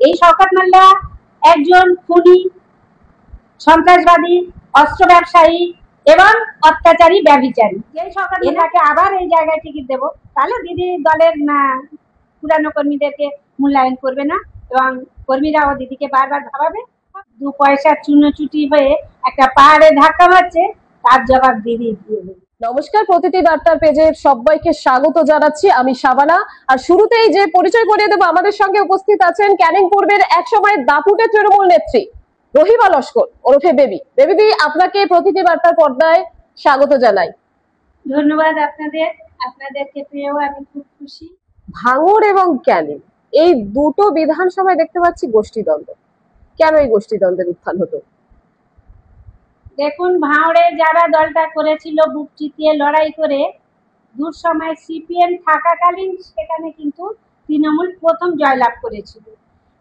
এই শওকত মোল্লা একজন খুনি, সন্ত্রাসবাদী, অস্ত্র ব্যবসায়ী এবং অত্যাচারী ব্যভিচারী। এই শওকত মোল্লাকে আবার এই জায়গায় টিকিট দেবো, তাহলে দিদি দলের পুরানো কর্মীদেরকে মূল্যায়ন করবে না এবং কর্মীরাও দিদিকে বারবার ভাবাবে। 2 পয়সা চুনোচুটি হয়ে একটা পাহাড়ে ধাক্কা মারছে, তার জবাব দিদি দিয়ে দেবে। নমস্কার, প্রতিটি বার্তার পেজে সবাইকে স্বাগত জানাচ্ছি। আমি শাবানা। আর শুরুতেই যে পরিচয় করিয়ে দেবো, আমাদের সঙ্গে উপস্থিত আছেন ক্যানিং পূর্বের এক সময় দাপুটে তৃণমূল নেত্রী রহিমা লস্কর ওরফে বেবি। বেবি, আপনাকে প্রতিটি বার্তার পর্দায় স্বাগত জানাই। ধন্যবাদ আপনাদেরকে পেয়েও আমি খুব খুশি। ভাঙড় এবং ক্যানিং এই দুটো বিধানসভায় দেখতে পাচ্ছি গোষ্ঠীদ্বন্দ্ব। কেন এই গোষ্ঠীদ্বন্দ্বের উত্থান হতো? দেখুন, ভাঙড়ে যারা দলটা করেছিল বুক চিতিয়ে লড়াই করে, দূর সময় সিপিএম থাকাকালীন সেখানে কিন্তু তৃণমূল প্রথম জয়লাভ করেছিল।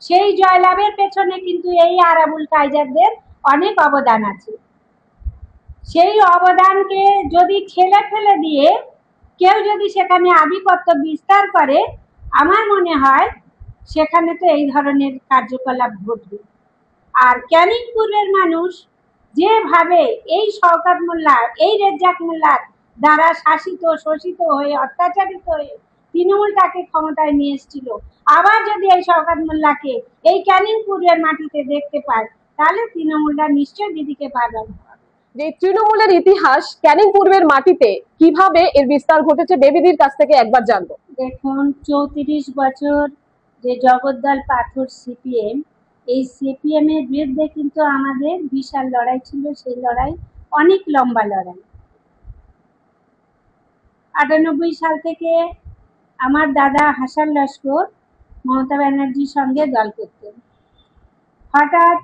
সেই জয়লাভের পেছনে কিন্তু এই আরাবুল কায়জারদের অনেক অবদান আছে। সেই অবদানকে যদি ঠেলে ফেলে দিয়ে কেউ যদি সেখানে আধিপত্য বিস্তার করে, আমার মনে হয় সেখানে তো এই ধরনের কার্যকলাপ ঘটবে। আর ক্যানিং পূর্বের মানুষ যেভাবে এই শওকত মোল্লা, এই রেজ্জাক মোল্লার দ্বারা শাসিত শোষিত হয়ে অত্যাচারিত হয়ে তৃণমূলটাকে ক্ষমতায় নিয়ে এসেছিল, আবার যদি এই শওকত মোল্লাকে এই ক্যানিং পূর্বের মাটিতে দেখতে পায়, তাহলে তৃণমূলটা নিশ্চয়ই দিদিকে বারবার ভাবাবে। যে তৃণমূলের ইতিহাস ক্যানিং পূর্বের মাটিতে কিভাবে এর বিস্তার ঘটেছে, বেবিদির কাছ থেকে একবার জানবো। দেখুন, 34 বছর যে জগদ্দল পাথর সিপিএম, এই সিপিএম এর বিরুদ্ধে কিন্তু আমাদের বিশাল লড়াই ছিল। সেই লড়াই অনেক লম্বা লড়াই। 98 সাল থেকে আমার দাদা হাসান লস্কর মমতা ব্যানার্জির সঙ্গে দল করতেন। হঠাৎ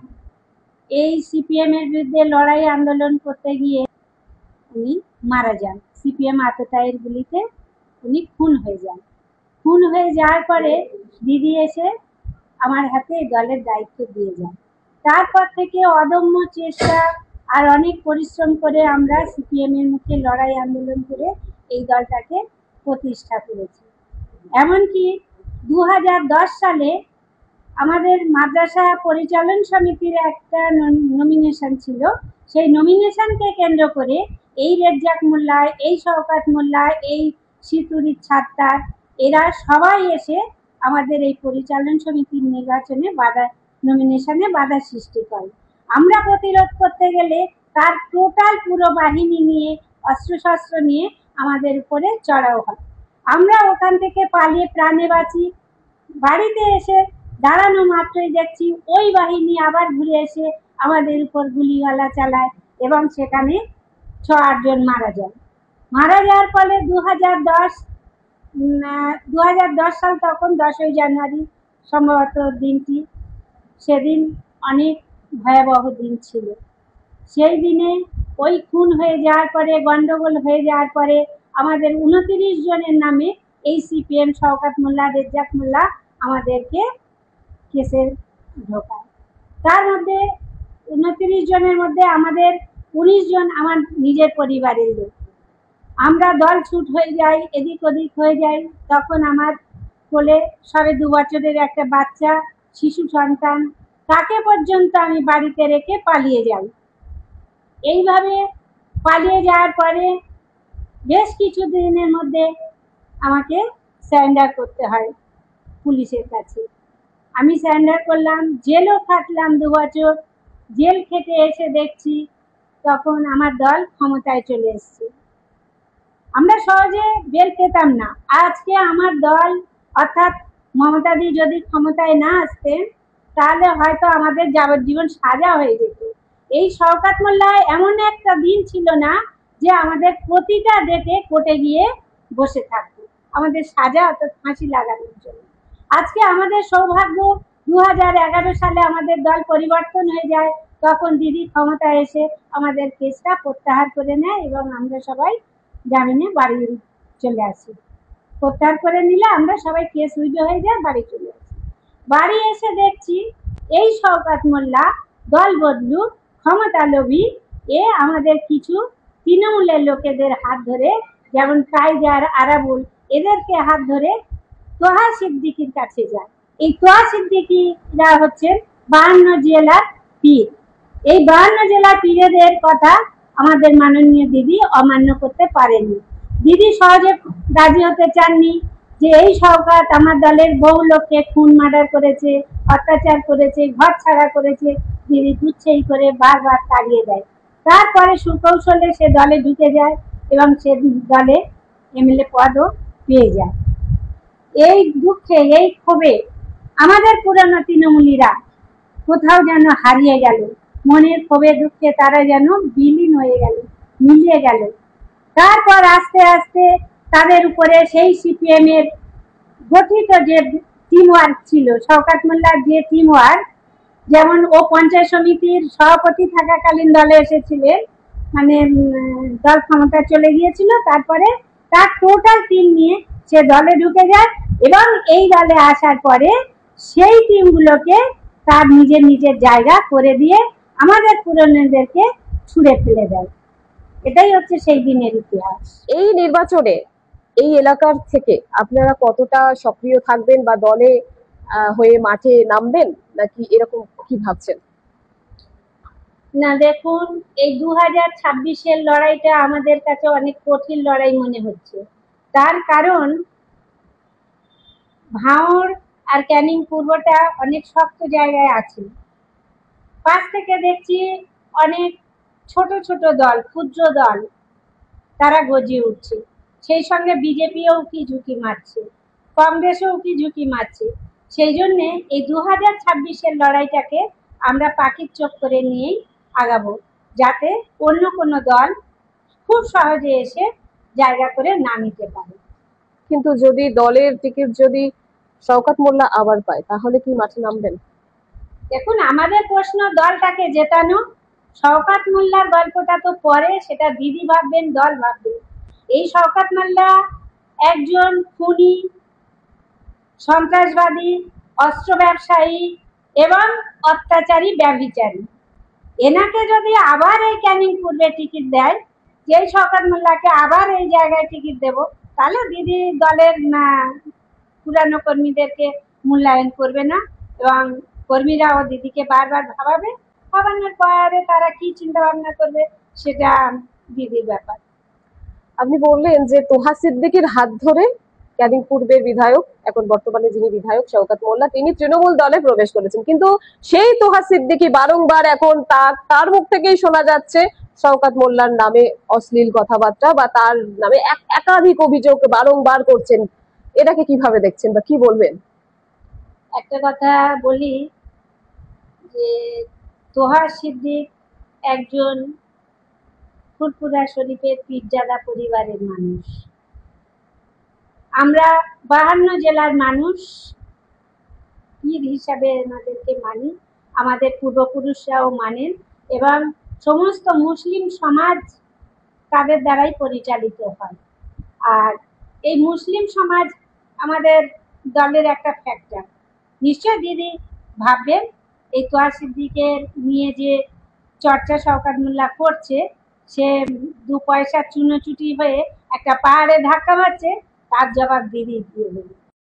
এই সিপিএম এর বিরুদ্ধে লড়াই আন্দোলন করতে গিয়ে উনি মারা যান। সিপিএম আততায়ীর গুলিতে উনি খুন হয়ে যান। খুন হয়ে যাওয়ার পরে দিদি এসে আমার হাতে এই দলের দায়িত্ব দিয়ে যান। তারপর থেকে অদম্য চেষ্টা আর অনেক পরিশ্রম করে আমরা সিপিএম এর মুখে লড়াই আন্দোলন করে এই দলটাকে প্রতিষ্ঠা করেছি। এমনকি 2010 সালে আমাদের মাদ্রাসা পরিচালন সমিতির একটা নমিনেশন ছিল। সেই নমিনেশনকে কেন্দ্র করে এই রেজ্জাক মোল্লা, এই শওকত মোল্লা, এই সিতুরির ছাত্তার, এরা সবাই এসে আমাদের এই পরিচালন সমিতির নির্বাচনে নমিনেশনে বাধা সৃষ্টি করে। আমরা প্রতিরোধ করতে গেলে তার টোটাল পুরো বাহিনী নিয়ে, অস্ত্রশস্ত্র নিয়ে আমাদের উপরে চড়াও হয়। আমরা ওখান থেকে পালিয়ে প্রাণে বাঁচি। বাড়িতে এসে দাঁড়ানো মাত্রই দেখছি ওই বাহিনী আবার ঘুরে এসে আমাদের উপর গুলিগালা চালায় এবং সেখানে 6-8 জন মারা যায়। মারা যাওয়ার ফলে 2010 সাল, তখন 10ই জানুয়ারি সম্ভবত দিনটি, সেদিন অনেক ভয়াবহ দিন ছিল। সেই দিনে ওই খুন হয়ে যাওয়ার পরে, গন্ডগোল হয়ে যাওয়ার পরে আমাদের 29 জনের নামে এই সিপিএম শওকত মোল্লা, রেজ্জাক মোল্লা আমাদেরকে কেসে ঢোকায়। তার মধ্যে 29 জনের মধ্যে আমাদের 19 জন আমার নিজের পরিবারের লোক। আমরা দল ছুট হয়ে যাই, এদিক ওদিক হয়ে যাই। তখন আমার কোলে 2.5 বছরের একটা বাচ্চা শিশু সন্তান, তাকে পর্যন্ত আমি বাড়িতে রেখে পালিয়ে যাই। এইভাবে পালিয়ে যাওয়ার পরে বেশ কিছু দিনের মধ্যে আমাকে সারেন্ডার করতে হয় পুলিশের কাছে। আমি সারেন্ডার করলাম, জেলও খাটলাম 2 বছর। জেল খেটে এসে দেখছি তখন আমার দল ক্ষমতায় চলে এসছে। আমরা সহজে বেল পেতাম না। আজকে আমার দল অর্থাৎ মমতাদি যদি ক্ষমতায় না আসতেন, তাহলে হয়তো আমাদের যাবজ্জীবন সাজা হয়ে যেত। এই শওকত মোল্লা এমন একটা দিন ছিল না যে আমাদের প্রতিটা ডেটে কোর্টে গিয়ে বসে থাকতো আমাদের সাজা অর্থাৎ ফাঁসি লাগানোর জন্য। আজকে আমাদের সৌভাগ্য, 2011 সালে আমাদের দল পরিবর্তন হয়ে যায়। তখন দিদি ক্ষমতায় এসে আমাদের কেসটা প্রত্যাহার করে নেয় এবং আমরা সবাই জামিনে বাড়ি চলে আসি। প্রত্যাহার করে নিলে আমরা সবাই কেস উইথড্র হয়ে যায়, বাড়ি চলে আসি। বাড়ি এসে দেখছি এই শওকত মোল্লা দল বদলু, ক্ষমতা লোভী, এ আমাদের কিছু তৃণমূলের লোকেদের হাত ধরে, যেমন কাইজার, আরাবুল, এদেরকে হাত ধরে তোহা সিদ্দিকির কাছে যায়। এই তোয়া সিদ্দিকীরা হচ্ছেন 52 জেলার পীর। এই 52 জেলার পীরেদের কথা আমাদের মাননীয় দিদি অমান্য করতে পারেননি। দিদি সহজে রাজি হতে চাননি যে এই শওকত আমার দলের বহু লোককে খুন মার্ডার করেছে, অত্যাচার করেছে, ঘর ছাড়া করেছে। দিদি তুচ্ছেই করে বারবার তাড়িয়ে দেয়। তারপরে সুকৌশলে সে দলে ঢুকে যায় এবং সে দলে এমএলএ পদও পেয়ে যায়। এই দুঃখে, এই ক্ষোভে আমাদের পুরনো তৃণমূলীরা কোথাও যেন হারিয়ে গেল। মনের ক্ষোভে দুঃখে তারা যেন বিলীন হয়ে গেল, মিলিয়ে গেল। তারপর আস্তে আস্তে তাদের উপরে সেই সিপিএম এর গঠিত যে টিম ওয়ার্ক ছিল, শওকত মোল্লার যে টিম ওয়ার্ক, যেমন ও পঞ্চায়েত সমিতির সভাপতি থাকাকালীন দলে এসেছিলেন, মানে দল ক্ষমতা চলে গিয়েছিল, তারপরে তার টোটাল টিম নিয়ে সে দলে ঢুকে যায় এবং এই দলে আসার পরে সেই টিমগুলোকে তার নিজের নিজের জায়গা করে দিয়ে আমাদের পুরনোদেরকে ছুঁড়ে ফেলে দেয়। এটাই হচ্ছে সেই দিনের ইতিহাস। এই নির্বাচনে এই এলাকার থেকে আপনারা কতটা সক্রিয় থাকবেন বা দলে হয়ে মাঠে নামবেন, নাকি এরকম কি ভাবছেন? না, দেখুন, এই 2026-এর লড়াইটা আমাদের কাছে অনেক কঠিন লড়াই মনে হচ্ছে। তার কারণ ভাঙড় আর ক্যানিং পূর্বটা অনেক শক্ত জায়গায় আছে। পাশ থেকে দেখছি অনেক ছোট ছোট দল, ক্ষুদ্র দল, তারা গজিয়ে উঠছে। সেই সঙ্গে বিজেপিও উকি ঝুঁকি মারছে, কংগ্রেসও উকি ঝুঁকি মারছে। সেই জন্যে এই 2026-এর লড়াইটাকে আমরা পাখির চোখ করে নিয়েই আগাবো, যাতে অন্য কোনো দল খুব সহজে এসে জায়গা করে না নিতে পারে। কিন্তু যদি দলের টিকিট যদি শওকত মোল্লা আবার পায়, তাহলে কি মাঠে নামবেন? দেখুন, আমাদের প্রশ্ন দলটাকে জেতানো। শওকত মোল্লার গল্পটা তো পরে, সেটা দিদি ভাববেন, দল ভাববে। এই শওকত মোল্লা একজন খুনি, সন্ত্রাসবাদী, অস্ত্র ব্যবসায়ী এবং অত্যাচারী, ব্যভিচারী। এনাকে যদি আবার এই ক্যানিং পূর্বে টিকিট দেয়, যে শওকত মোল্লাকে আবার এই জায়গায় টিকিট দেব, তাহলে দিদি দলের পুরানো কর্মীদেরকে মূল্যায়ন করবে না এবং কর্মীরাও দিদিকে বারবার ভাবাবে। ভাবানোর পরে তারা কি চিন্তা ভাবনা করবে সেটা দিদির ব্যাপার। আপনি বললেন যে তোহা সিদ্দিকীর হাত ধরে ক্যানিং পূর্বের বিধায়ক, এখন বর্তমানে যিনি বিধায়ক শওকত মোল্লা, তিনি তৃণমূল দলে প্রবেশ করেছেন, কিন্তু সেই তোহা সিদ্দিকী বারংবার এখন তার মুখ থেকেই শোনা যাচ্ছে শওকত মোল্লার নামে অশ্লীল কথাবার্তা বা তার নামে একাধিক অভিযোগ বারংবার করছেন। এটাকে কিভাবে দেখছেন বা কি বলবেন? একটা কথা বলি যে তোহা সিদ্দিক একজন ফুরফুরা শরীফের পীরজাদা পরিবারের মানুষ। আমরা 52 জেলার মানুষ পীর হিসাবে এনাদেরকে মানি, আমাদের পূর্বপুরুষরাও মানেন এবং সমস্ত মুসলিম সমাজ তাদের দ্বারাই পরিচালিত হয়। আর এই মুসলিম সমাজ আমাদের দলের একটা ফ্যাক্টর। নিশ্চয় দিদি ভাববেন এই তোয়া সিদ্দিকের নিয়ে যে চর্চা শওকত মোল্লা করছে, সে 2 পয়সা চুনোচুটি হয়ে একটা পাহাড়ে ধাক্কা মারছে, তার জবাব দিদি দিয়ে দেবে।